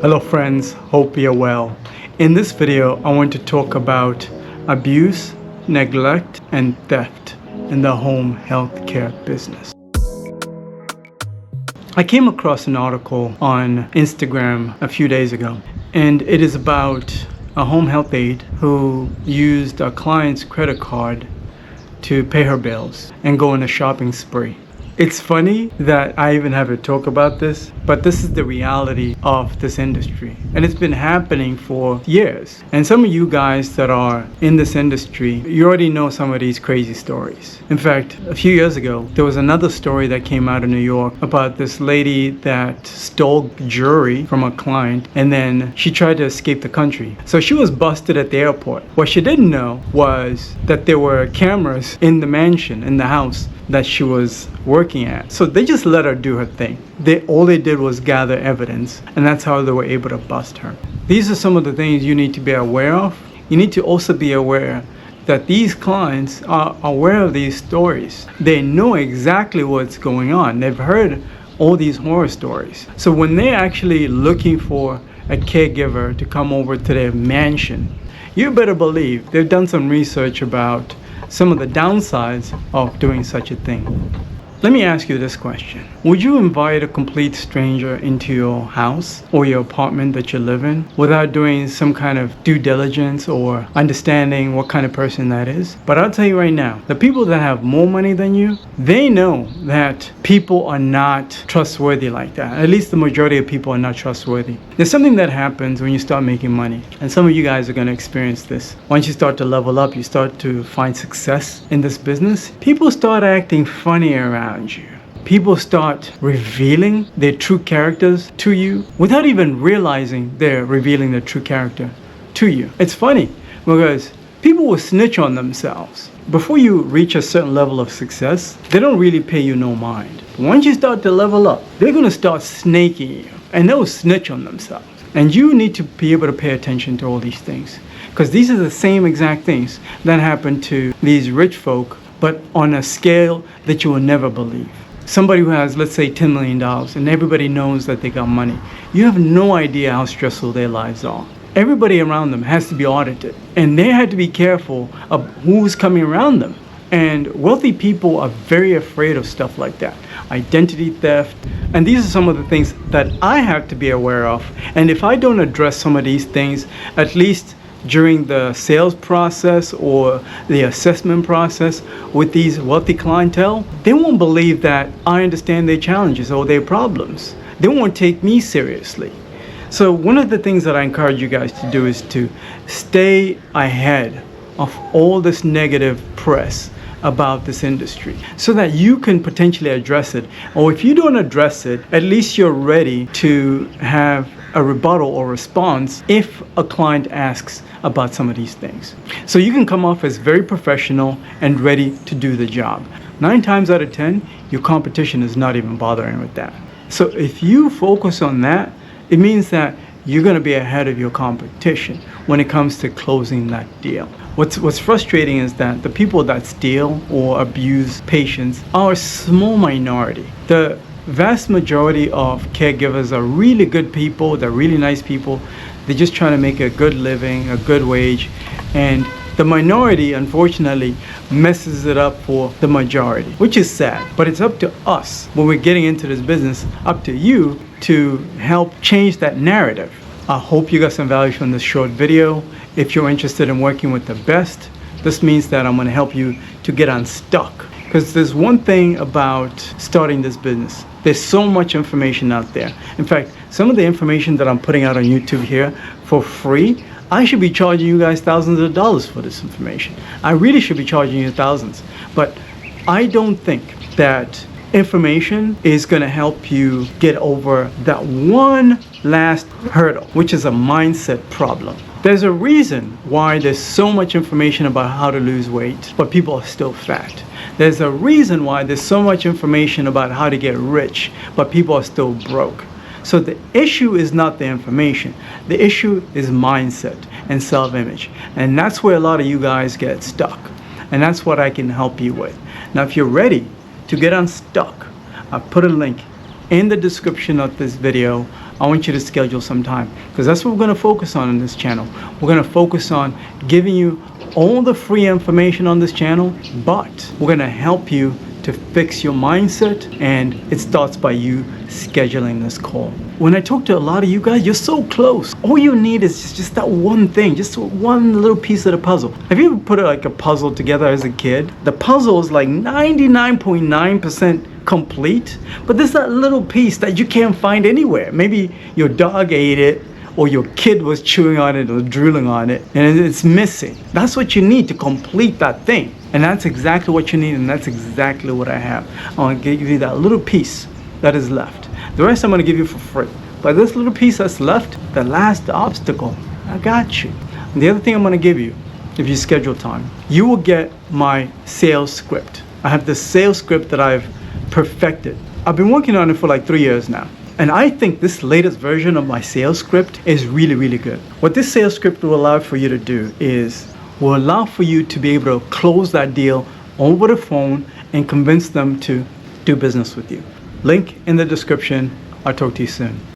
Hello friends, hope you're well. In this video, I want to talk about abuse, neglect, and theft in the home health care business. I came across an article on Instagram a few days ago, and it is about a home health aide who used a client's credit card to pay her bills and go on a shopping spree. It's funny that I even have to talk about this, but this is the reality of this industry. And it's been happening for years. And some of you guys that are in this industry, you already know some of these crazy stories. In fact, a few years ago, there was another story that came out of New York about this lady that stole jewelry from a client and then she tried to escape the country. So she was busted at the airport. What she didn't know was that there were cameras in the mansion, in the house that she was working at. So they just let her do her thing. All they did was gather evidence, and that's how they were able to bust her. These are some of the things you need to be aware of. You need to also be aware that these clients are aware of these stories. They know exactly what's going on. They've heard all these horror stories. So when they're actually looking for a caregiver to come over to their mansion, you better believe they've done some research about some of the downsides of doing such a thing. Let me ask you this question. Would you invite a complete stranger into your house or your apartment that you live in without doing some kind of due diligence or understanding what kind of person that is? But I'll tell you right now, the people that have more money than you, they know that people are not trustworthy like that. At least the majority of people are not trustworthy. There's something that happens when you start making money. And some of you guys are going to experience this. Once you start to level up, you start to find success in this business, people start acting funny around you. People start revealing their true characters to you without even realizing they're revealing their true character to you. It's funny because people will snitch on themselves. Before you reach a certain level of success, they don't really pay you no mind. Once you start to level up, they're going to start snaking you and they'll snitch on themselves. And you need to be able to pay attention to all these things because these are the same exact things that happen to these rich folk, but on a scale that you will never believe. Somebody who has, let's say, $10 million and everybody knows that they got money. You have no idea how stressful their lives are. Everybody around them has to be audited and they had to be careful of who's coming around them. And wealthy people are very afraid of stuff like that. Identity theft. And these are some of the things that I have to be aware of. And if I don't address some of these things, at least during the sales process or the assessment process with these wealthy clientele, they won't believe that I understand their challenges or their problems. They won't take me seriously. So one of the things that I encourage you guys to do is to stay ahead of all this negative press about this industry so that you can potentially address it. Or if you don't address it, at least you're ready to have a rebuttal or response if a client asks about some of these things. So you can come off as very professional and ready to do the job. 9 times out of 10, your competition is not even bothering with that. So if you focus on that, it means that you're going to be ahead of your competition when it comes to closing that deal. What's frustrating is that the people that steal or abuse patients are a small minority. The vast majority of caregivers are really good people. They're really nice people. They're just trying to make a good living, a good wage. And the minority, unfortunately, messes it up for the majority, which is sad. But it's up to us, when we're getting into this business, up to you to help change that narrative. I hope you got some value from this short video. If you're interested in working with the best, this means that I'm going to help you to get unstuck. Because there's one thing about starting this business. There's so much information out there. In fact, some of the information that I'm putting out on YouTube here for free, I should be charging you guys thousands of dollars for this information. I really should be charging you thousands. But I don't think that information is going to help you get over that one last hurdle, which is a mindset problem. There's a reason why there's so much information about how to lose weight, but people are still fat. There's a reason why there's so much information about how to get rich, but people are still broke. So the issue is not the information. The issue is mindset and self-image. And that's where a lot of you guys get stuck. And that's what I can help you with. Now, if you're ready to get unstuck, I put a link in the description of this video I want you to schedule some time, because that's what we're going to focus on in this channel. We're going to focus on giving you all the free information on this channel, but we're going to help you to fix your mindset, and it starts by you scheduling this call. When I talk to a lot of you guys, you're so close. All you need is just that one thing, just one little piece of the puzzle. Have you ever put like a puzzle together as a kid? The puzzle is like 99.9% complete, but there's that little piece that you can't find anywhere. Maybe your dog ate it, or your kid was chewing on it or drooling on it, and it's missing. That's what you need to complete that thing. And that's exactly what you need, and that's exactly what I have. I want to give you that little piece that is left. The rest I'm going to give you for free. But this little piece that's left, the last obstacle, I got you. And the other thing I'm going to give you, if you schedule time, you will get my sales script. I have the sales script that I've perfected. I've been working on it for like 3 years now. And I think this latest version of my sales script is really, really good. What this sales script will allow for you to do is, will allow for you to be able to close that deal over the phone and convince them to do business with you. Link in the description. I'll talk to you soon.